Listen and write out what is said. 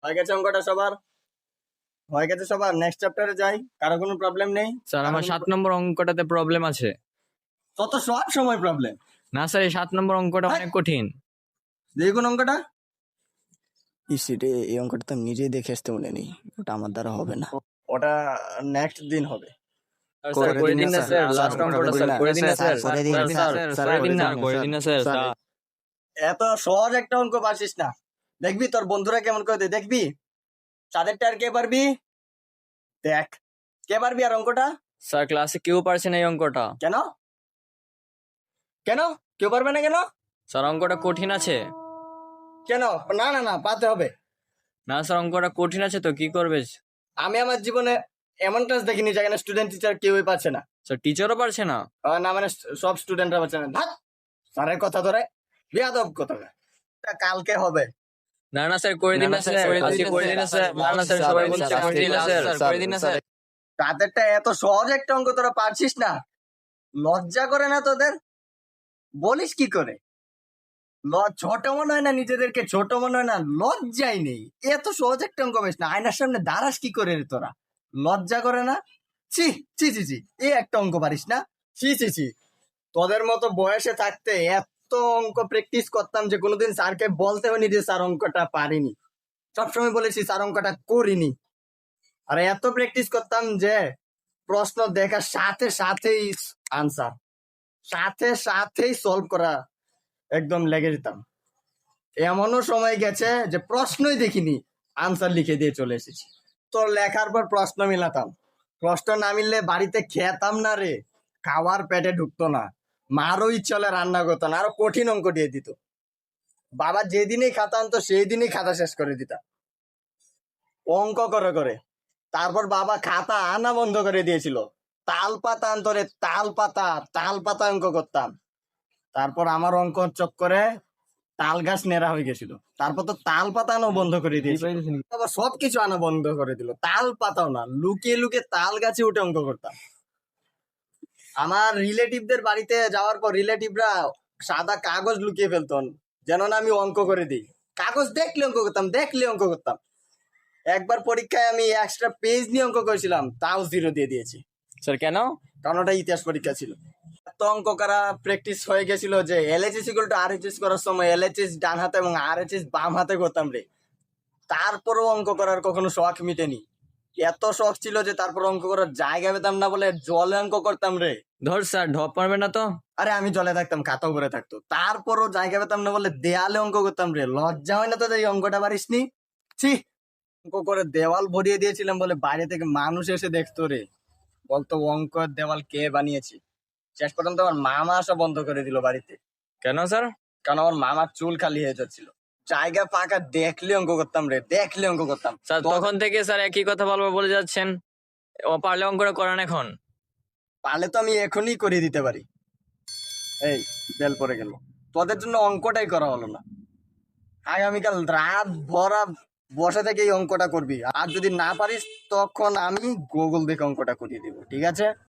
হয়ে গেছে অঙ্কটা সবার? হয়ে গেছে সবার? নেক্সট চ্যাপ্টারে যাই। কারো কোনো প্রবলেম নেই? স্যার আমার 7 নম্বর অঙ্কটাতে প্রবলেম আছে। তত সব সময় প্রবলেম। না স্যার, এই 7 নম্বর অঙ্কটা অনেক কঠিন। দেখুন অঙ্কটা। ইসিরে এই অঙ্কটা তো নিজেই দেখে আসতে মনে নেই, ওটা আমার দ্বারা হবে না। ওটা নেক্সট দিন হবে। স্যার করে দিন না স্যার, লাস্ট স্যার, অঙ্কটা করে স্যার, দিন না, করে দিন না স্যার, করে দিন না, স্যার, স্যার, করে দিন না, করে করে দিন না স্যার। স্যার। এত সহজ একটা অঙ্ক পারছিস না? দেখবি তোর বন্ধুরা কেমন করে দেয়, দেখবি? তাদেরটা আর কে পারবি? দেখ, কে পারবি আর অঙ্কটা? স্যার ক্লাসে কেউ পারছে না এই অঙ্কটা। কেন? কেন কেউ পারবে না কেন? স্যার অঙ্কটা কঠিন আছে। কেন? না না না, পারতে হবে। না স্যার অঙ্কটা কঠিন আছে তো কি করবে? আমি আমার জীবনে এমন ক্লাস দেখিনি যেখানে স্টুডেন্ট টিচার কেউই পারছে না। স্যার টিচারও পারছে না? না মানে সব স্টুডেন্টরা পারছে না। ধাত, স্যারের কথা ধরে বেয়াদব কথা। কালকে হবে। না না স্যার, করে দিন না স্যার, আজকে করে দিন না স্যার। না না স্যার, সবাই বলছে করে দিন না স্যার, করে দিন না স্যার। তাদেরটা এত সহজ একটা অঙ্ক তোরা পারছিস না? লজ্জা করে না তোদের? বলিস কি করে? ছোট মনে হয় না নিজেদেরকে? ছোট মনে হয় না? লজ্জাই নেই। এত সহজ একটা অঙ্ক পাইস না, আয়নার সামনে দাঁড়াস কি করে রে তোরা? লজ্জা করে না? ছি ছি ছি ছি, এই একটা অঙ্ক পারিস না? ছি ছি ছি। তোদের মতো বয়সে থাকতে এত অঙ্ক প্র্যাকটিস করতাম যে কোনোদিন স্যারকে বলতে হয়নি যে স্যার অঙ্কটা পারিনি। সবসময় বলেছি স্যার অঙ্কটা করিনি। আর এত প্র্যাকটিস করতাম যে প্রশ্ন দেখার সাথে সাথেই আনসার, সাথে সাথেই সলভ করা একদম লেগে যেতাম। এমনও সময় গেছে যে প্রশ্নই দেখিনি, আনসার লিখে দিয়ে চলে এসেছি। তোর লেখার পর প্রশ্ন মিলাতাম, প্রশ্ন না মিললে বাড়িতে খেতাম না রে, খাওয়ার পেটে ঢুকতো না। মারও ইচ্ছা হলে রান্না করতো না, আরো কঠিন অঙ্ক দিয়ে দিত। বাবা যেদিনই খাতা আনতো সেই দিনই খাতা শেষ করে দিতাম অঙ্ক করে করে। তারপর বাবা খাতা আনা বন্ধ করে দিয়েছিল। তাল পাতা আনতো রে, তাল পাতা, তাল পাতা অঙ্ক করতাম। তারপর আমার অঙ্ক চক্করে তাল গাছ নেড়া হয়ে গেছিল। তারপর তো তাল পাতা আনা বন্ধ করে দিয়েছিল। আবার সবকিছু আনা বন্ধ করে দিল, তাল পাতাও না। লুকিয়ে লুকিয়ে তাল গাছে উঠে অঙ্ক করতাম। আমার রিলেটিভদের বাড়িতে যাওয়ার পর রিলেটিভরা সাদা কাগজ লুকিয়ে ফেলতো যেন না আমি অঙ্ক করে দিই। কাগজ দেখলে অঙ্ক করতাম, দেখলে অঙ্ক করতাম। একবার পরীক্ষায় আমি এক্সট্রা পেজ নিয়ে অঙ্ক করেছিলাম, তাও 0 দিয়ে দিয়েছি। স্যার কেন? কারণ ওটা ইতিহাস পরীক্ষা ছিল। এত অঙ্ক করা প্র্যাকটিস হয়ে গেছিল যে LHS ইকুয়াল টু RHS করার সময় LHS ডান হাতে এবং RHS বাম হাতে করতাম রে। তারপরেও অঙ্ক করার কখনো শখ মিটেনি। এত শখ ছিল যে তারপর অঙ্ক করার জায়গা পেতাম না বলে জলে অঙ্ক করতাম রে। ধর স্যার, ঢপ পারবে না তো? আরে আমি জলে থাকতাম, খাতা উপরে থাকতো, তারপরও জায়গা পেতাম না বলে দেয়ালে অঙ্ক করতাম রে। লজ্জা হয় না তোদের এই অঙ্কটা পারিসনি? ছি, অঙ্ক করে দেওয়াল ভরিয়ে দিয়েছিলাম বলে বাইরে থেকে মানুষ এসে দেখতো রে, বলতো অঙ্কের দেওয়াল কে বানিয়েছি। শেষ পর্যন্ত আমার মামা আসা বন্ধ করে দিল বাড়িতে। কেন স্যার? কারণ আমার মামার চুল খালি হয়ে যাচ্ছিল। জায়গা ফাঁকা দেখলে অঙ্ক করতাম রে, দেখলে অঙ্ক করতাম। স্যার তখন থেকে স্যার একই কথা বলে যাচ্ছেন। ও পারলে অঙ্কটা করান এখন। পারলে তো আমি এখনই করিয়ে দিতে পারি। এই বেল পড়ে গেল, তোদের জন্য অঙ্কটাই করা হলো না। আগামীকাল রাত ভরা বসে থেকে এই অঙ্কটা করবি, আর যদি না পারিস তখন আমি গুগল দেখে অঙ্কটা করিয়ে দিব, ঠিক আছে?